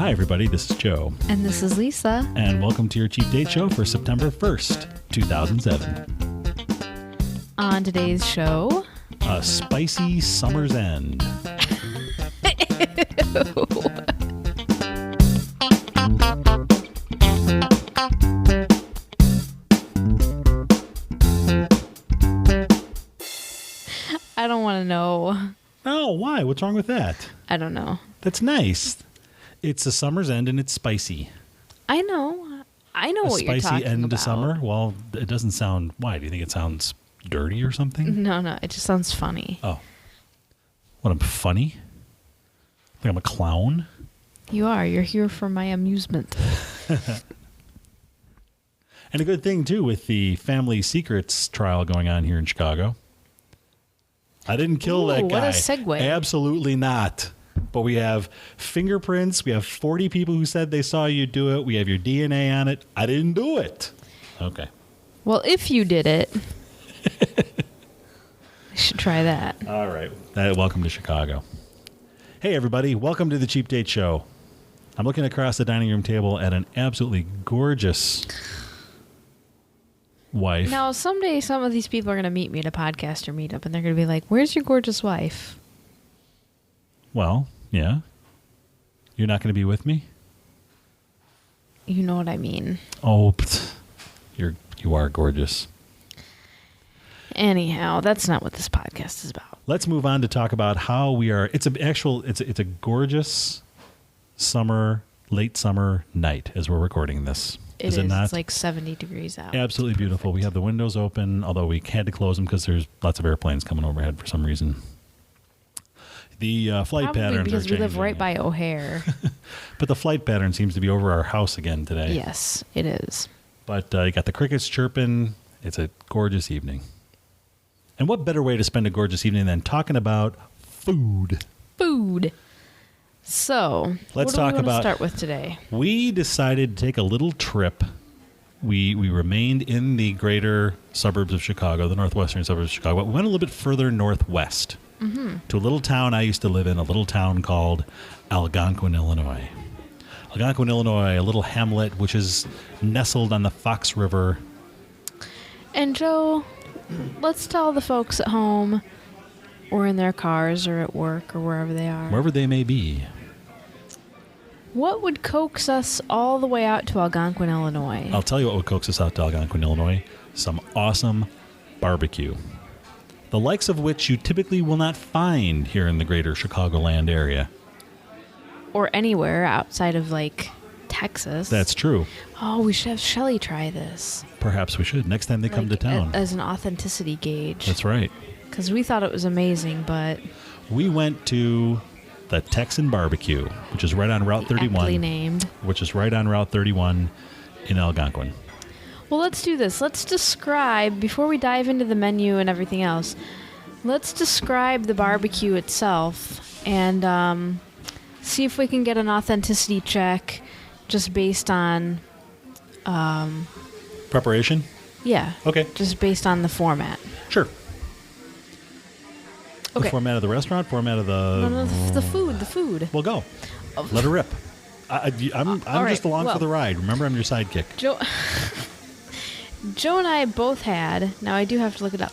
Hi, everybody. This is Joe. And this is Lisa. And welcome to your Cheap Date Show for September 1st, 2007. On today's show, A spicy summer's end. I don't want to know. Oh, why? What's wrong with that? I don't know. That's nice. It's a summer's end and it's spicy. I know what you're talking about. A spicy end to summer? Well, it doesn't sound... Why? Do you think it sounds dirty or something? No. It just sounds funny. Oh. What, I'm funny? Like I'm a clown? You are. You're here for my amusement. And a good thing, too, with the Family Secrets trial going on here in Chicago. I didn't kill that guy. What a segue. Absolutely not. But we have fingerprints. We have 40 people who said they saw you do it. We have your DNA on it. I didn't do it. Okay. Well, if you did it, I should try that. All right. Welcome to Chicago. Hey, everybody. Welcome to the Cheap Date Show. I'm looking across the dining room table at an absolutely gorgeous wife. Now, someday some of these people are going to meet me at a podcaster meetup, and they're going to be like, where's your gorgeous wife? Well, yeah. You're not going to be with me? You know what I mean. Oh, you are gorgeous. Anyhow, that's not what this podcast is about. Let's move on to talk about how we are. It's a gorgeous late summer night as we're recording this. Is it not? It's like 70 degrees out. Absolutely beautiful. We have the windows open, although we had to close them because there's lots of airplanes coming overhead for some reason. The flight Probably patterns because are we live changing. right by O'Hare. But the flight pattern seems to be over our house again today. Yes, it is. But you got the crickets chirping. It's a gorgeous evening. And what better way to spend a gorgeous evening than talking about food? Food. So, Let's what talk do we want about. to start with today? We decided to take a little trip. We remained in the greater suburbs of Chicago, the northwestern suburbs of Chicago, but we went a little bit further northwest to a little town I used to live in, a little town called Algonquin, Illinois. Algonquin, Illinois, a little hamlet which is nestled on the Fox River. And Joe, let's tell the folks at home or in their cars or at work or wherever they are. Wherever they may be. What would coax us all the way out to Algonquin, Illinois? I'll tell you what would coax us out to Algonquin, Illinois. Some awesome barbecue. The likes of which you typically will not find here in the greater Chicagoland area. Or anywhere outside of, like, Texas. That's true. Oh, we should have Shelly try this. Perhaps we should next time they come to town. As an authenticity gauge. That's right. Because we thought it was amazing, but... We went to the Texan Barbecue, which is right on Route 31. Aptly named. Which is right on Route 31 in Algonquin. Well, let's do this. Let's describe, before we dive into the menu and everything else, let's describe the barbecue itself and see if we can get an authenticity check just based on... Preparation? Yeah. Okay. Just based on the format. Sure. Okay. The format of the restaurant? Format of the... No, the food. Well, go. Let her rip. I'm right. just along for the ride. Remember, I'm your sidekick. Joe and I both had, now I do have to look it up,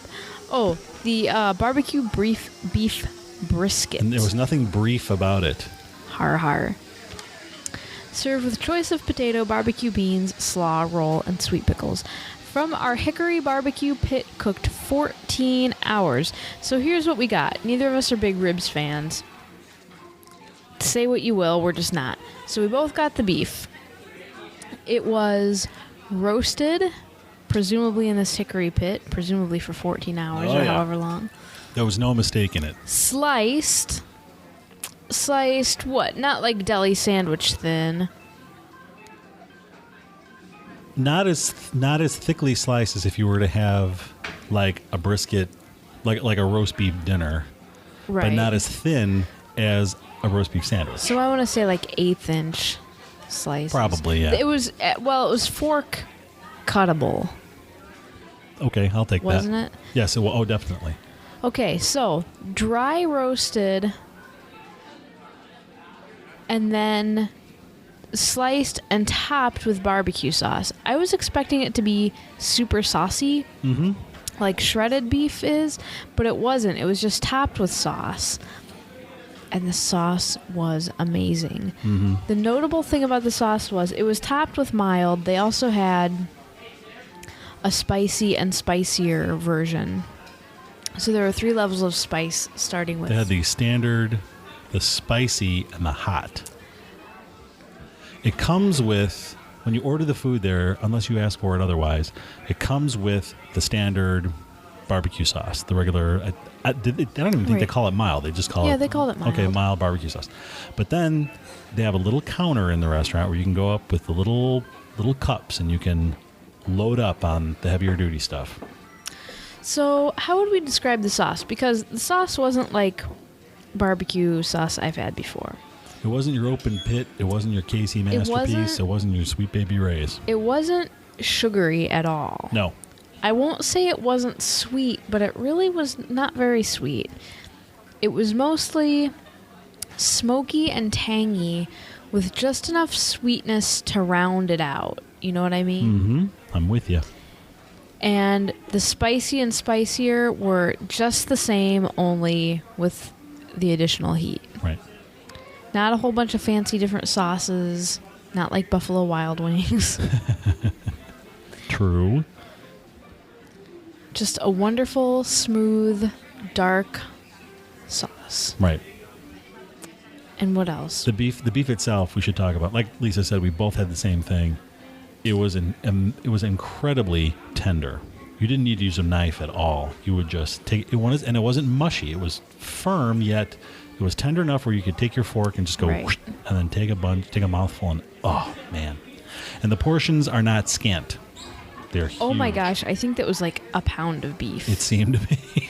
the barbecue beef brisket. And there was nothing brief about it. Har har. Served with choice of potato, barbecue beans, slaw, roll, and sweet pickles. From our hickory barbecue pit, cooked 14 hours. So here's what we got. Neither of us are big ribs fans. Say what you will, we're just not. So we both got the beef. It was roasted, presumably in this hickory pit, presumably for 14 hours or however long. There was no mistake in it. Sliced what? Not like deli sandwich thin. Not as thickly sliced as if you were to have like a brisket, like a roast beef dinner, Right. but not as thin as a roast beef sandwich. So I want to say like 1/8 slices. Probably, yeah. It was fork cuttable. Okay, I'll take that. Wasn't it? Yes, it will. Oh, definitely. Okay, so dry roasted and then sliced and topped with barbecue sauce. I was expecting it to be super saucy, like shredded beef is, but it wasn't. It was just topped with sauce. And the sauce was amazing. The notable thing about the sauce was it was topped with mild. They also had a spicy and spicier version. So there were 3 levels of spice starting with. They had the standard, the spicy, and the hot. It comes with, when you order the food there, unless you ask for it otherwise, it comes with the standard barbecue sauce, the regular. I don't even think they call it mild. They just call it. Yeah, they call it mild. Okay, mild barbecue sauce. But then they have a little counter in the restaurant where you can go up with the little cups and you can load up on the heavier duty stuff. So how would we describe the sauce? Because the sauce wasn't like barbecue sauce I've had before. It wasn't your open pit. It wasn't your Casey Masterpiece. It wasn't your Sweet Baby Ray's. It wasn't sugary at all. No. I won't say it wasn't sweet, but it really was not very sweet. It was mostly smoky and tangy with just enough sweetness to round it out. You know what I mean? I'm with you. And the spicy and spicier were just the same, only with the additional heat. Right. Not a whole bunch of fancy different sauces. Not like Buffalo Wild Wings. True. Just a wonderful, smooth, dark sauce. Right. And what else? The beef itself, we should talk about. Like Lisa said, we both had the same thing. It was incredibly tender. You didn't need to use a knife at all. You would just take it, and it wasn't mushy. It was firm, yet it was tender enough where you could take your fork and just go, whoosh, and then take a mouthful, and oh man! And the portions are not scant. They're huge. Oh my gosh! I think that was like a pound of beef. It seemed to be.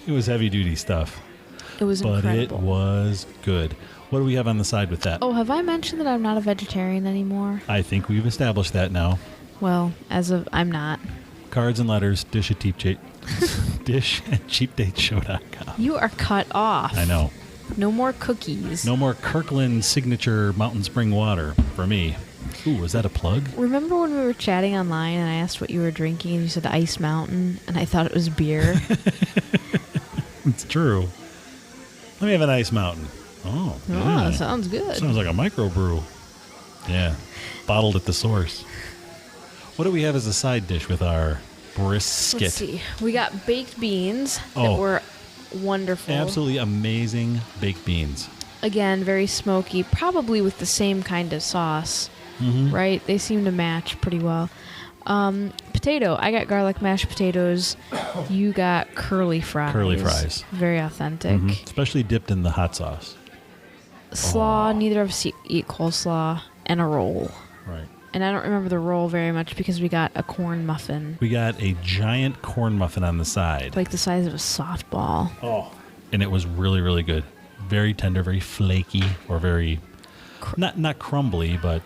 It was heavy duty stuff. It was incredible. But it was good. What do we have on the side with that? Oh, have I mentioned that I'm not a vegetarian anymore? I think we've established that now. Well, as of I'm not. Cards and letters, dish at cheapdateshow.com. You are cut off. I know. No more cookies. No more Kirkland signature mountain spring water for me. Ooh, was that a plug? Remember when we were chatting online and I asked what you were drinking and you said Ice Mountain and I thought it was beer? It's true. Let me have an Ice Mountain. Oh, yeah. Sounds good. Sounds like a microbrew. Yeah. Bottled at the source. What do we have as a side dish with our brisket? Let's see. We got baked beans that were wonderful. Absolutely amazing baked beans. Again, very smoky, probably with the same kind of sauce, right? They seem to match pretty well. Potato. I got garlic mashed potatoes. You got curly fries. Curly fries. Very authentic. Especially dipped in the hot sauce. Slaw. Neither of us eat coleslaw. And a roll. Right. And I don't remember the roll very much because we got a corn muffin. We got a giant corn muffin on the side. Like the size of a softball. Oh. And it was really, really good. Very tender, very flaky, or very, not crumbly, but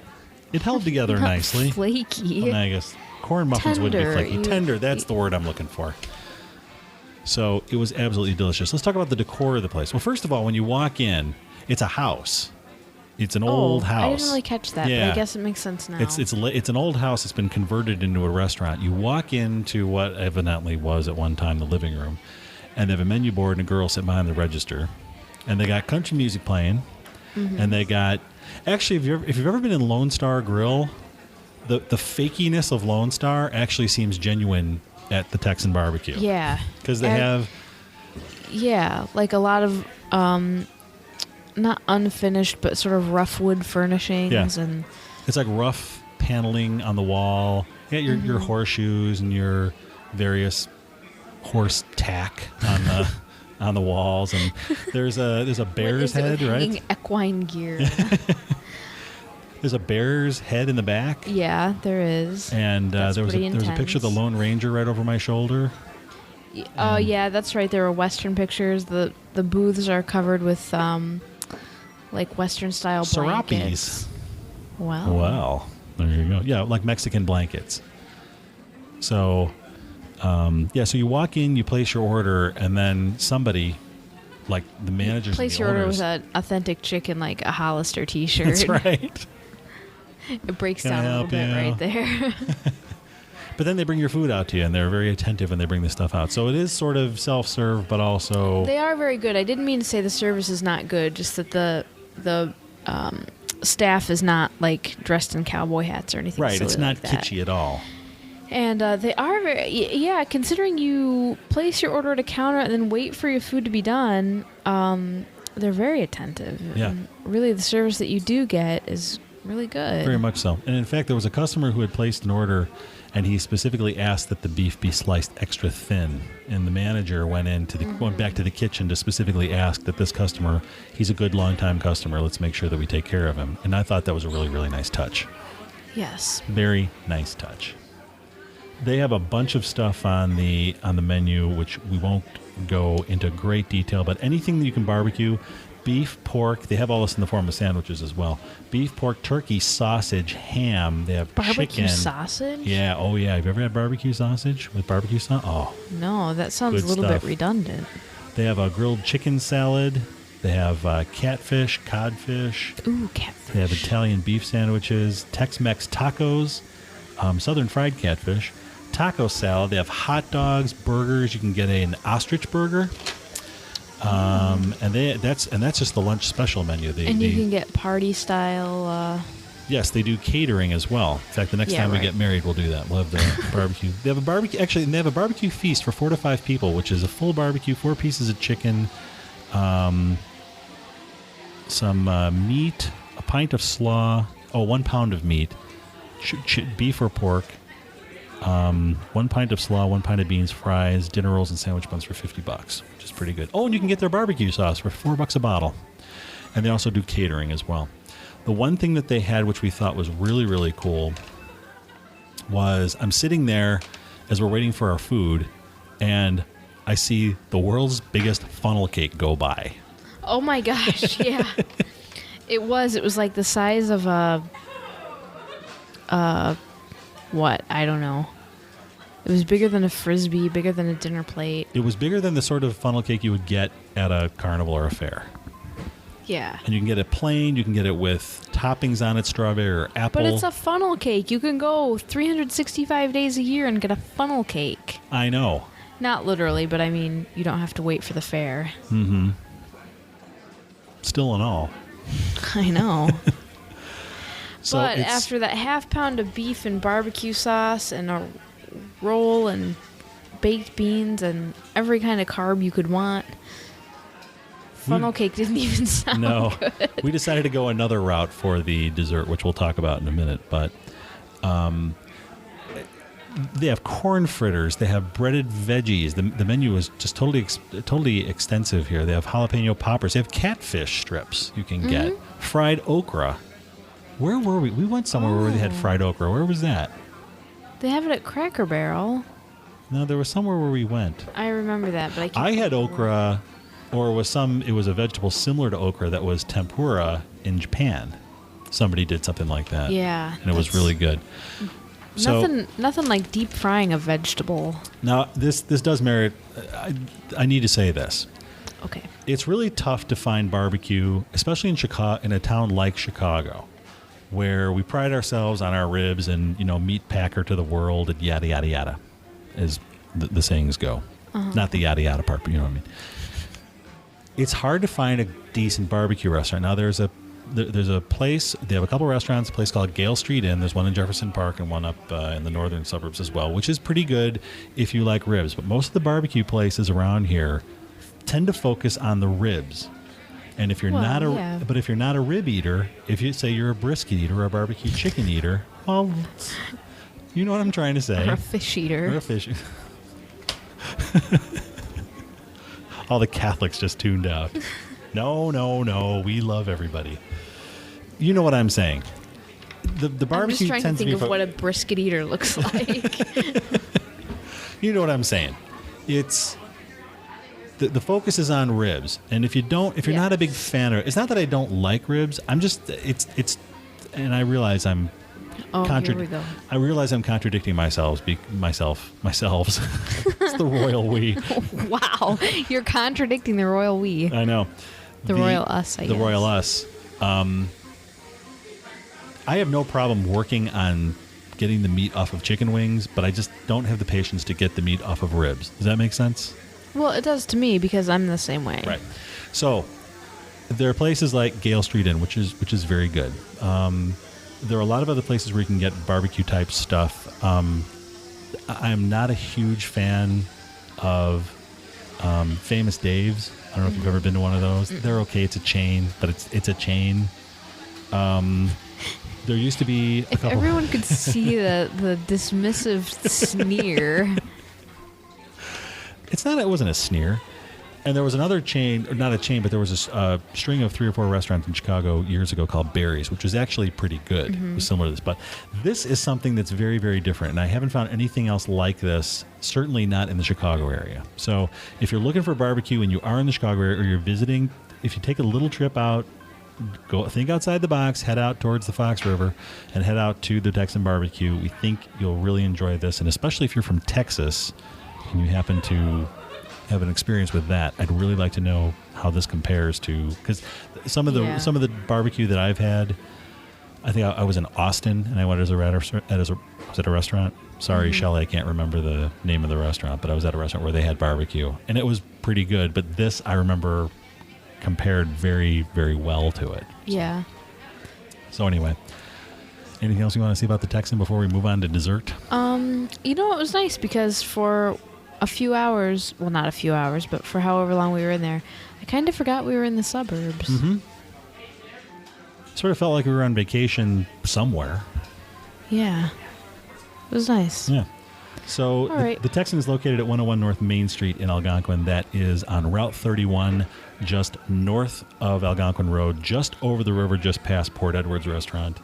it held together nicely. Flaky. Well, I guess corn muffins would be flaky. Tender, that's the word I'm looking for. So it was absolutely delicious. Let's talk about the decor of the place. Well, first of all, when you walk in, it's a house. It's an old house. I didn't really catch that, but I guess it makes sense now. It's an old house that's been converted into a restaurant. You walk into what evidently was at one time the living room, and they have a menu board and a girl sitting behind the register, and they got country music playing, and they got actually if you've ever been in Lone Star Grill, the fakiness of Lone Star actually seems genuine at the Texan Barbecue. Yeah, because they have like a lot of not unfinished, but sort of rough wood furnishings, and it's like rough paneling on the wall. You got your horseshoes and your various horse tack on the walls, and there's a bear's head, right? Equine gear. There's a bear's head in the back. Yeah, there is. And there was a picture of the Lone Ranger right over my shoulder. Oh yeah, that's right. There were Western pictures. The booths are covered with like Western style blankets. Well, there you go. Yeah, like Mexican blankets. So, so you walk in, you place your order, and then somebody, like the managers, place your order with an authentic chicken, like a Hollister T-shirt. That's right. It breaks Can I down a little help bit you? right there. But then they bring your food out to you, and they're very attentive when they bring the stuff out. So it is sort of self-serve, but also... They are very good. I didn't mean to say the service is not good, just that the staff is not like dressed in cowboy hats or anything. Right, silly it's not like that. kitschy at all. And they are very, yeah, considering you place your order at a counter and then wait for your food to be done, they're very attentive. Yeah. And really, the service that you do get is really good. Very much so. And in fact, there was a customer who had placed an order, and he specifically asked that the beef be sliced extra thin. And the manager went back to the kitchen to specifically ask that this customer, he's a good long-time customer, let's make sure that we take care of him. And I thought that was a really, really nice touch. Yes. Very nice touch. They have a bunch of stuff on the menu, which we won't go into great detail, but anything that you can barbecue, beef, pork, they have all this in the form of sandwiches as well. Beef, pork, turkey, sausage, ham, they have Barbecue chicken. sausage? Yeah, oh yeah. Have you ever had barbecue sausage with barbecue sauce? Oh, No, that sounds Good a little stuff. bit redundant. they have a grilled chicken salad. They have catfish, codfish. Ooh, catfish. They have Italian beef sandwiches, Tex-Mex tacos, southern fried catfish, taco salad. They have hot dogs, burgers. You can get an ostrich burger, and that's just the lunch special menu. And you can get party style. Yes, they do catering as well. In fact, the next Yeah, time we right. get married, we'll do that. We'll have the barbecue. They have a barbecue. Actually, they have a barbecue feast for 4 to 5 people, which is a full barbecue, 4 pieces of chicken, some meat, a pint of slaw, 1 pound of meat, beef or pork, 1 pint of slaw, 1 pint of beans, fries, dinner rolls, and sandwich buns for $50, which is pretty good. Oh, and you can get their barbecue sauce for $4 a bottle. And they also do catering as well. The one thing that they had, which we thought was really, really cool, was I'm sitting there as we're waiting for our food, and I see the world's biggest funnel cake go by. Oh my gosh, yeah. It was like the size of what? I don't know. It was bigger than a Frisbee, bigger than a dinner plate. It was bigger than the sort of funnel cake you would get at a carnival or a fair. Yeah. And you can get it plain, you can get it with toppings on it, strawberry or apple. But it's a funnel cake. You can go 365 days a year and get a funnel cake. I know. Not literally, but I mean, you don't have to wait for the fair. Mm-hmm. Still in all. I know. So but it's- after that half pound of beef and barbecue sauce and a roll and baked beans and every kind of carb you could want, funnel cake didn't even sound good. We decided to go another route for the dessert, which we'll talk about in a minute. But they have corn fritters. They have breaded veggies. The menu is just totally extensive here. They have jalapeno poppers. They have catfish strips you can get. Fried okra. Where were we? We went somewhere where they had fried okra. Where was that? They have it at Cracker Barrel. No, there was somewhere where we went. I remember that, but I can't I had remember. okra, or it was a vegetable similar to okra that was tempura in Japan. Somebody did something like that. Yeah. And it was really good. So Nothing like deep frying a vegetable. now this does merit, I need to say this. Okay. It's really tough to find barbecue, especially in Chicago, in a town like Chicago, where we pride ourselves on our ribs and, meat packer to the world and yada, yada, yada, as the sayings go. Not the yada, yada part, but you know what I mean. It's hard to find a decent barbecue restaurant. Now, there's a place, they have a couple restaurants, a place called Gale Street Inn. There's one in Jefferson Park and one up in the northern suburbs as well, which is pretty good if you like ribs. But most of the barbecue places around here tend to focus on the ribs. And if you're but if you're not a rib eater, if you say you're a brisket eater or a barbecue chicken eater, well, you know what I'm trying to say. Or a fish eater. Or a fish. All the Catholics just tuned out. No, we love everybody. You know what I'm saying. The I'm barbecue just trying to tends think to of be what a brisket eater looks like. You know what I'm saying. It's the focus is on ribs, and if you're not a big fan of, it's not that I don't like ribs. I'm just and I realize I'm Here we go. I realize I'm contradicting myself. It's the royal we. Wow, you're contradicting the royal we. I know. The royal us, I The guess. royal us. I have no problem working on getting the meat off of chicken wings, but I just don't have the patience to get the meat off of ribs. Does that make sense? Well, it does to me because I'm the same way. Right. So there are places like Gale Street Inn, which is very good. There are a lot of other places where you can get barbecue type stuff. I'm not a huge fan of Famous Dave's. I don't know if you've ever been to one of those. They're okay. It's a chain, but it's a chain. There used to be a couple. Everyone could see the dismissive sneer. It wasn't a sneer. And there was another chain, or not a chain, but there was a string of 3 or 4 restaurants in Chicago years ago called Barry's, which was actually pretty good. It was similar to this. But this is something that's very, very different. And I haven't found anything else like this, certainly not in the Chicago area. So if you're looking for barbecue and you are in the Chicago area or you're visiting, if you take a little trip out, go think outside the box, head out towards the Fox River, and head out to the Texan Barbecue. We think you'll really enjoy this. And especially if you're from Texas and you happen to have an experience with that, I'd really like to know how this compares to, because some of the barbecue that I've had, I think I was in Austin and I went was at a restaurant. Sorry, Shelley, I can't remember the name of the restaurant, but I was at a restaurant where they had barbecue and it was pretty good. But this I remember compared very, very well to it. Yeah. So anyway, anything else you want to say about the Texan before we move on to dessert? It was nice because for a few hours, well, not a few hours, but for however long we were in there, I kind of forgot we were in the suburbs. Sort of felt like we were on vacation somewhere. Yeah. It was nice. Yeah. So the Texan is located at 101 North Main Street in Algonquin. That is on Route 31, just north of Algonquin Road, just over the river, just past Port Edwards Restaurant.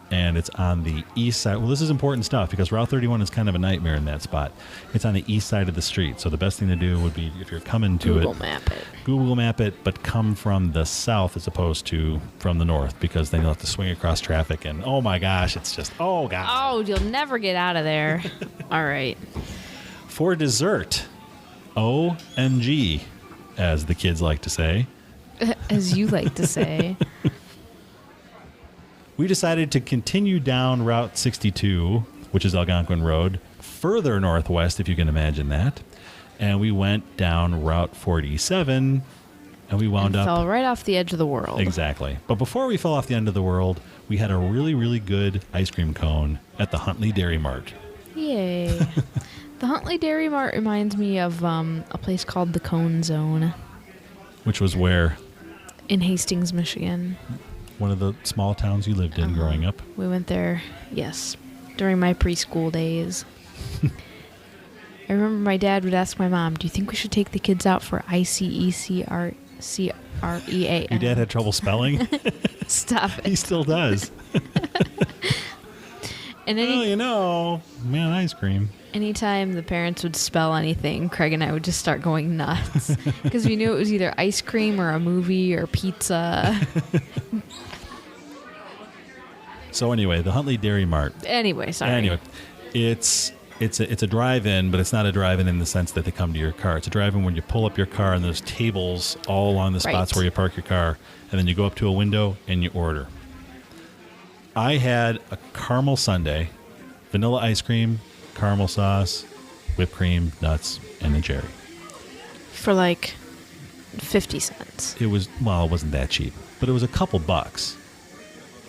And it's on the east side. Well, this is important stuff because Route 31 is kind of a nightmare in that spot. It's on the east side of the street. So the best thing to do would be, if you're coming to Google map it, but come from the south as opposed to from the north, because then you'll have to swing across traffic. And oh my gosh, it's just, oh gosh. Oh, you'll never get out of there. All right. For dessert, OMG, as the kids like to say. As you like to say. We decided to continue down Route 62, which is Algonquin Road, further northwest, if you can imagine that. And we went down Route 47, and we wound up... fell right off the edge of the world. Exactly. But before we fell off the end of the world, we had a really, really good ice cream cone at the Huntley Dairy Mart. Yay. The Huntley Dairy Mart reminds me of a place called the Cone Zone. Which was where? In Hastings, Michigan. One of the small towns you lived in growing up. We went there, yes, during my preschool days. I remember my dad would ask my mom, do you think we should take the kids out for ICECREAN? Your dad had trouble spelling? Stop it. He still does. And man, ice cream. Anytime the parents would spell anything, Craig and I would just start going nuts. Because we knew it was either ice cream or a movie or pizza. So anyway, the Huntley Dairy Mart. Anyway, it's a drive-in, but it's not a drive-in in the sense that they come to your car. It's a drive-in when you pull up your car and there's tables all along the spots where you park your car, and then you go up to a window and you order. I had a caramel sundae, vanilla ice cream, caramel sauce, whipped cream, nuts, and a cherry. For like 50 cents. It wasn't that cheap, but it was a couple bucks.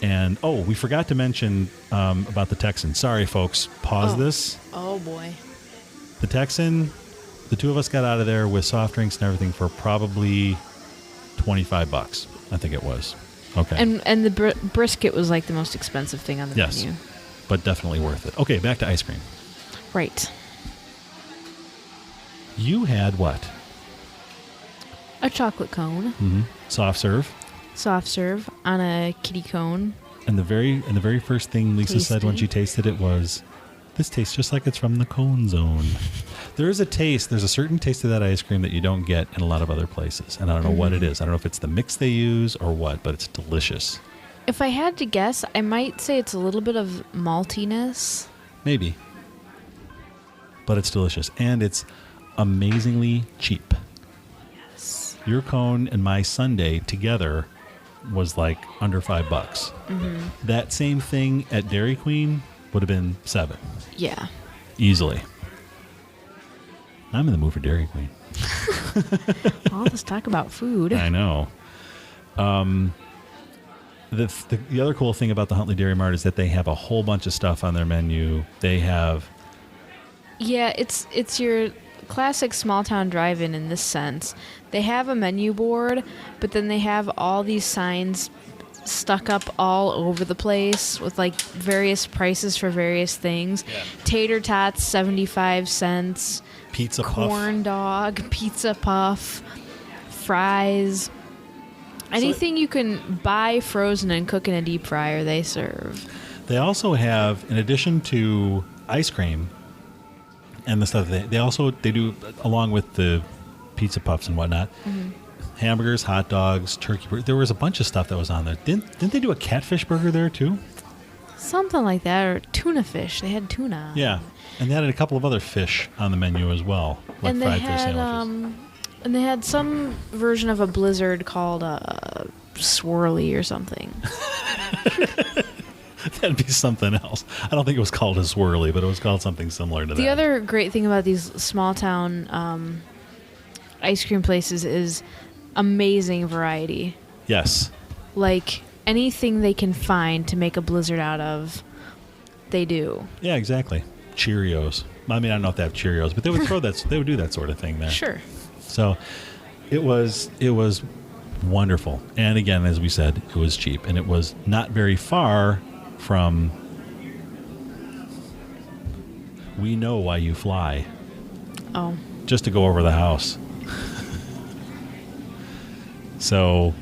And, we forgot to mention about the Texan. Sorry, folks. Pause this. Oh, boy. The Texan, the two of us got out of there with soft drinks and everything for probably $25, I think it was. Okay. And the brisket was like the most expensive thing on the menu. But definitely worth it. Okay, back to ice cream. Right. You had what? A chocolate cone. Mm-hmm. Soft serve. Soft serve on a kitty cone. And the very first thing Lisa said when she tasted it was, this tastes just like it's from the Cone Zone. There's a certain taste of that ice cream that you don't get in a lot of other places. And I don't know what it is. I don't know if it's the mix they use or what, but it's delicious. If I had to guess, I might say it's a little bit of maltiness. Maybe. But it's delicious. And it's amazingly cheap. Yes. Your cone and my sundae together was like under $5. That same thing at Dairy Queen would have been $7. Yeah. Easily. I'm in the mood for Dairy Queen. Well, let's talk about food. I know. The other cool thing about the Huntley Dairy Mart is that they have a whole bunch of stuff on their menu. They have... Yeah, it's your classic small town drive-in in this sense. They have a menu board, but then they have all these signs stuck up all over the place with like various prices for various things. Yeah. Tater tots, 75 cents. Pizza puff. Corn dog, pizza puff, fries. Anything you can buy frozen and cook in a deep fryer, they serve. They also have, in addition to ice cream and the stuff, they do, along with the pizza puffs and whatnot, hamburgers, hot dogs, turkey burgers. There was a bunch of stuff that was on there. Didn't they do a catfish burger there too? Something like that, or tuna fish. They had tuna. Yeah, and they had a couple of other fish on the menu as well, like and fried fish sandwiches. And they had some version of a blizzard called swirly or something. That'd be something else. I don't think it was called a swirly, but it was called something similar to that. The other great thing about these small town ice cream places is amazing variety. Yes. Like anything they can find to make a blizzard out of, they do. Yeah, exactly. Cheerios. I mean, I don't know if they have Cheerios, but they would throw that. They would do that sort of thing there. Sure. So it was wonderful. And again, as we said, it was cheap. And it was not very far from We Know Why You Fly. Oh. Just to go over the house. So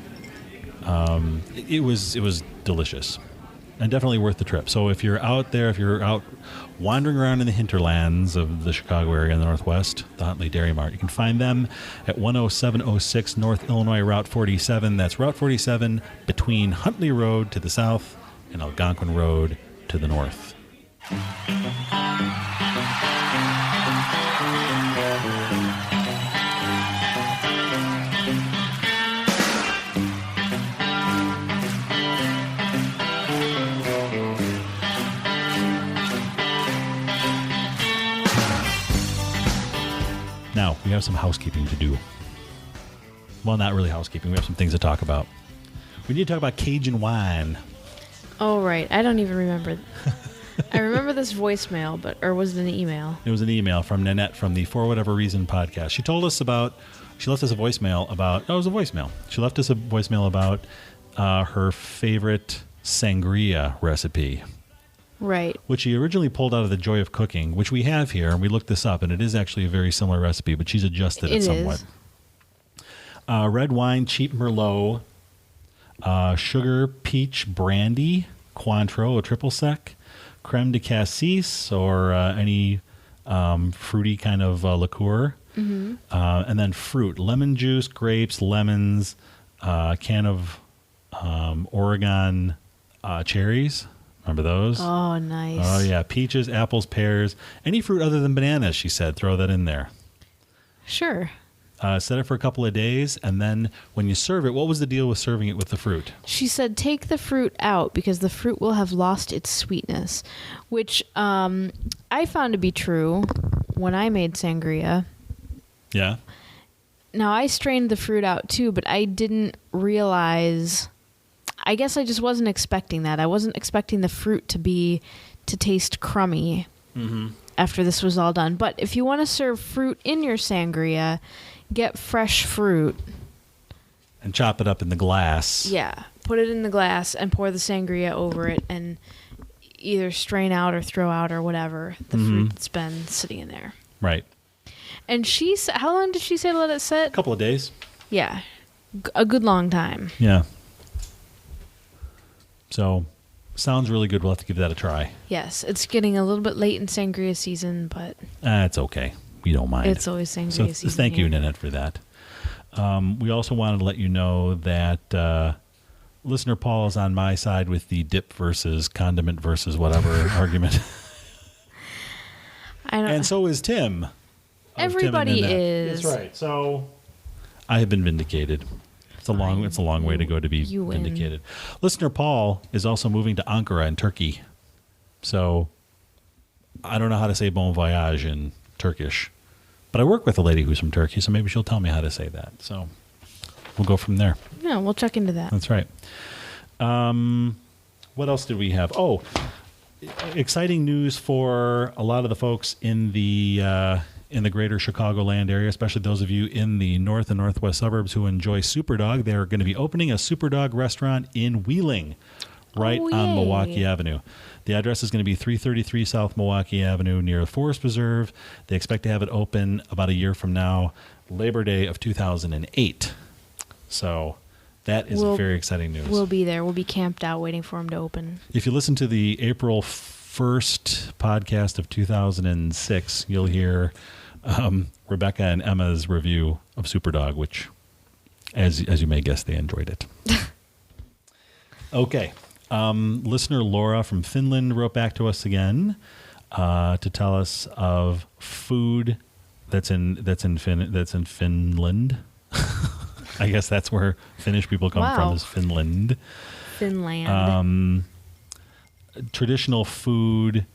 it was delicious. And definitely worth the trip. So if you're out there, if you're out wandering around in the hinterlands of the Chicago area in the Northwest, the Huntley Dairy Mart, you can find them at 10706 North Illinois Route 47. That's Route 47 between Huntley Road to the south and Algonquin Road to the north. Now, we have some housekeeping to do. Well, not really housekeeping. We have some things to talk about. We need to talk about Cajun wine. Oh, right. I don't even remember. I remember this voicemail, or was it an email? It was an email from Nanette from the For Whatever Reason podcast. She left us a voicemail about, it was a voicemail. She left us a voicemail about her favorite sangria recipe. Right. Which she originally pulled out of The Joy of Cooking, which we have here, and we looked this up, and it is actually a very similar recipe, but she's adjusted it somewhat. Red wine, cheap Merlot, sugar, peach brandy, Cointreau, a triple sec, creme de cassis, or any fruity kind of liqueur, and then fruit, lemon juice, grapes, lemons, a can of Oregon cherries. Remember those? Oh, nice. Oh, yeah. Peaches, apples, pears, any fruit other than bananas, she said. Throw that in there. Sure. Set it for a couple of days, and then when you serve it, what was the deal with serving it with the fruit? She said take the fruit out because the fruit will have lost its sweetness, which I found to be true when I made sangria. Yeah. Now, I strained the fruit out too, but I didn't realize... I guess I just wasn't expecting that. I wasn't expecting the fruit to taste crummy after this was all done. But if you want to serve fruit in your sangria, get fresh fruit. And chop it up in the glass. Yeah. Put it in the glass and pour the sangria over it and either strain out or throw out or whatever the fruit that's been sitting in there. Right. And how long did she say to let it sit? A couple of days. Yeah. A good long time. Yeah. So, sounds really good. We'll have to give that a try. Yes, it's getting a little bit late in sangria season, but... It's okay. We don't mind. It's always sangria season. Thank you, Nanette, for that. We also wanted to let you know that listener Paul is on my side with the dip versus condiment versus whatever argument. And so is Tim. Everybody is. That's right. So, I have been vindicated. It's a long way to go to be vindicated. Listener Paul is also moving to Ankara in Turkey. So I don't know how to say bon voyage in Turkish. But I work with a lady who's from Turkey, so maybe she'll tell me how to say that. So we'll go from there. Yeah, we'll check into that. That's right. What else did we have? Oh, exciting news for a lot of the folks in the greater Chicagoland area, especially those of you in the north and northwest suburbs who enjoy Superdog. They're going to be opening a Superdog restaurant in Wheeling, right on Milwaukee Avenue. The address is going to be 333 South Milwaukee Avenue near Forest Preserve. They expect to have it open about a year from now, Labor Day of 2008. So that is very exciting news. We'll be there. We'll be camped out waiting for them to open. If you listen to the April 1st podcast of 2006, you'll hear Rebecca and Emma's review of Superdog, which, as you may guess, they enjoyed it. Okay. Listener Laura from Finland wrote back to us again to tell us of food that's in Finland. I guess that's where Finnish people come from, is Finland. Finland. Traditional food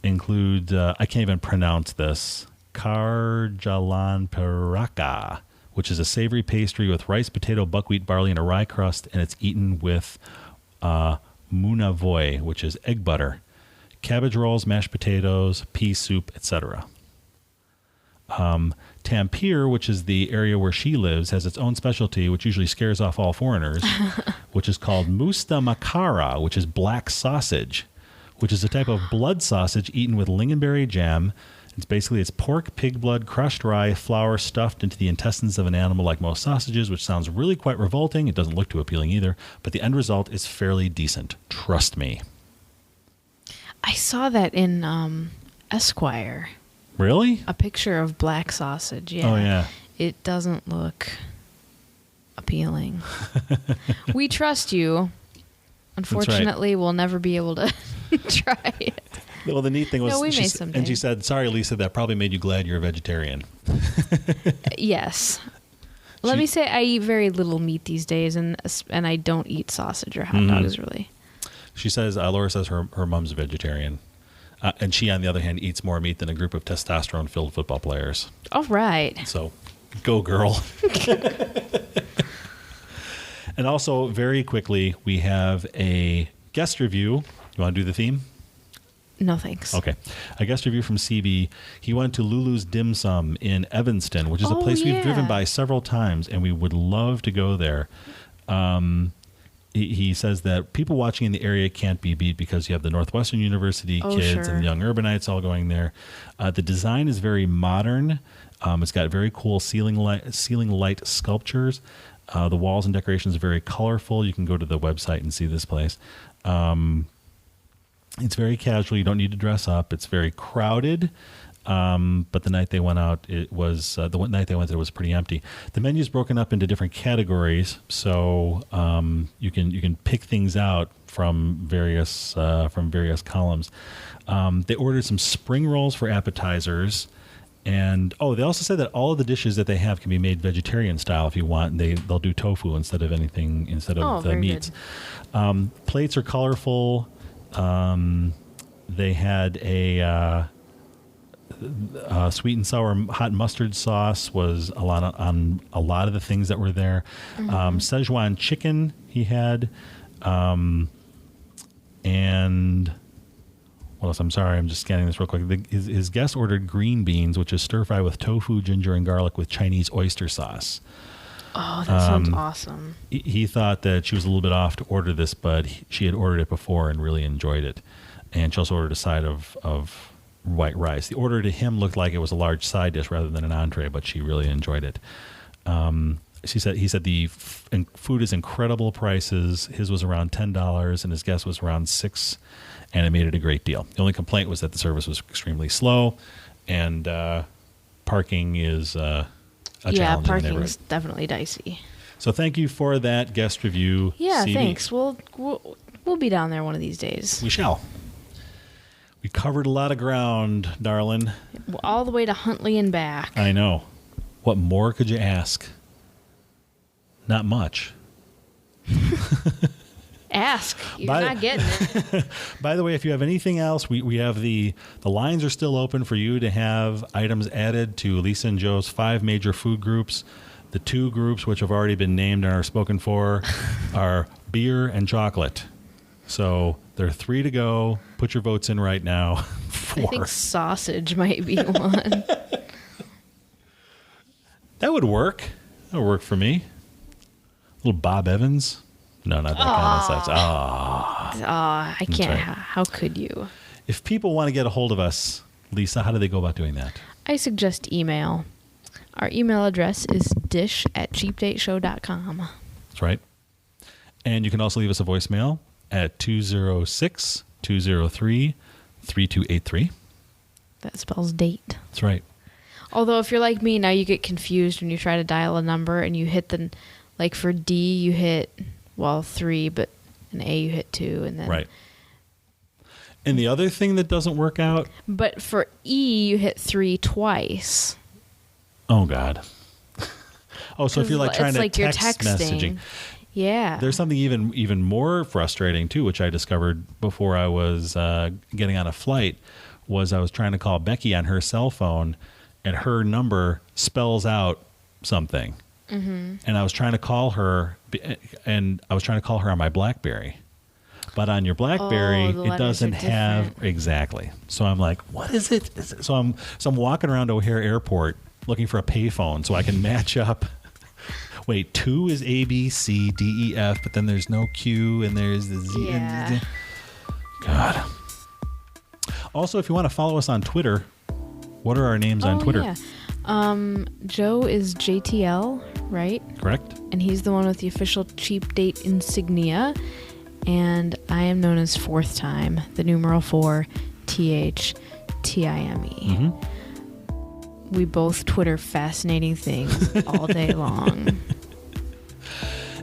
includes, I can't even pronounce this, karjalanperaka, which is a savory pastry with rice, potato, buckwheat, barley, and a rye crust, and it's eaten with munavoi, which is egg butter, cabbage rolls, mashed potatoes, pea soup, etc. Tampere, which is the area where she lives, has its own specialty, which usually scares off all foreigners, which is called musta makara, which is black sausage, which is a type of blood sausage eaten with lingonberry jam. It's pork, pig blood, crushed rye, flour stuffed into the intestines of an animal like most sausages, which sounds really quite revolting. It doesn't look too appealing either, but the end result is fairly decent. Trust me. I saw that in Esquire. Really? A picture of black sausage, yeah. Oh, yeah. It doesn't look appealing. We trust you. Unfortunately, we'll never be able to try it. Well, the neat thing was, and she said, "Sorry, Lisa, that probably made you glad you're a vegetarian." Yes. Let me say I eat very little meat these days, and I don't eat sausage or hot dogs, really. She says, Laura says her mom's a vegetarian. And she, on the other hand, eats more meat than a group of testosterone-filled football players. All right. So, go girl. And also, very quickly, we have a guest review. You want to do the theme? No, thanks. Okay. A guest review from CB. He went to Lulu's Dim Sum in Evanston, which is a place we've driven by several times, and we would love to go there. He says that people watching in the area can't be beat because you have the Northwestern University kids and the young urbanites all going there. The design is very modern. It's got very cool ceiling light sculptures. The walls and decorations are very colorful. You can go to the website and see this place. It's very casual. You don't need to dress up. It's very crowded. But the night they went out, it was it was pretty empty. The menu is broken up into different categories, so you can pick things out from various columns. They ordered some spring rolls for appetizers, and they also said that all of the dishes that they have can be made vegetarian style if you want. They'll do tofu instead of the meats. Plates are colorful. They had a sweet and sour hot mustard sauce was on a lot of the things that were there. Szechuan chicken he had, and what else? I'm sorry, I'm just scanning this real quick. His guest ordered green beans, which is stir fry with tofu, ginger, and garlic with Chinese oyster sauce. Oh, that sounds awesome. He thought that she was a little bit off to order this, but she had ordered it before and really enjoyed it. And she also ordered a side of white rice. The order to him looked like it was a large side dish rather than an entree, but she really enjoyed it. He said the food is incredible prices. His was around $10 and his guest was around $6, and it made it a great deal. The only complaint was that the service was extremely slow, and parking is a challenge. Yeah, parking is definitely dicey. So thank you for that guest review. Yeah, CB. Thanks. We'll be down there one of these days. We shall. We covered a lot of ground, darling. All the way to Huntley and back. I know. What more could you ask? Not much. Ask. You're not getting it. By the way, if you have anything else, we have the lines are still open for you to have items added to Lisa and Joe's 5 major food groups. The 2 groups, which have already been named and are spoken for, are beer and chocolate. So there are 3 to go. Put your votes in right now. 4. I think sausage might be one. That would work. That would work for me. Little Bob Evans. No, not that kind of sausage. I can't. right. How could you? If people want to get a hold of us, Lisa, how do they go about doing that? I suggest email. Our email address is dish@cheapdateshow.com. That's right. And you can also leave us a voicemail at 206-203-3283. That spells date. That's right. Although if you're like me, now you get confused when you try to dial a number and you hit the, like for D, you hit, 3, but an A, you hit 2. And then Right. And the other thing that doesn't work out. But for E, you hit 3 twice. Oh, God. Oh, so if you're trying to like you're text texting. messaging. Yeah. There's something even more frustrating, too, which I discovered before I was getting on a flight, was I was trying to call Becky on her cell phone, and her number spells out something. Mm-hmm. And I was trying to call her, and I was trying to call her on my BlackBerry. But on your BlackBerry, it doesn't have... Exactly. So I'm like, what is it? So I'm walking around O'Hare Airport looking for a payphone so I can match up... Wait, 2 is A, B, C, D, E, F, but then there's no Q, and there's the Z. Yeah. And God. Also, if you want to follow us on Twitter, what are our names on Twitter? Yeah. Joe is JTL, right? Correct. And he's the one with the official Cheap Date insignia. And I am known as Fourth Time, the numeral 4, THTIME. Mm-hmm. We both Twitter fascinating things all day long.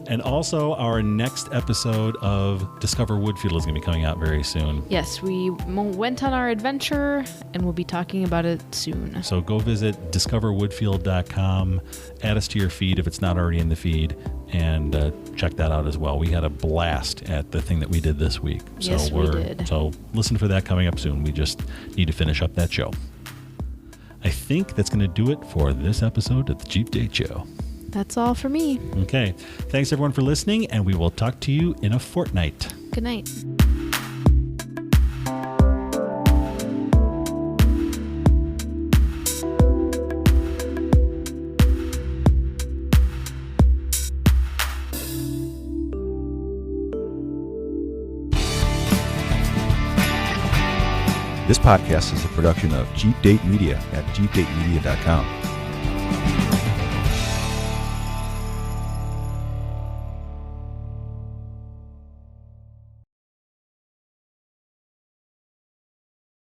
And also, our next episode of Discover Woodfield is going to be coming out very soon. Yes, we went on our adventure, and we'll be talking about it soon. So go visit discoverwoodfield.com, add us to your feed if it's not already in the feed, and check that out as well. We had a blast at the thing that we did this week. Yes, we did. So listen for that coming up soon. We just need to finish up that show. I think that's going to do it for this episode of the Cheap Date Show. That's all for me. Okay. Thanks, everyone, for listening, and we will talk to you in a fortnight. Good night. This podcast is a production of Cheap Date Media at cheapdatemedia.com.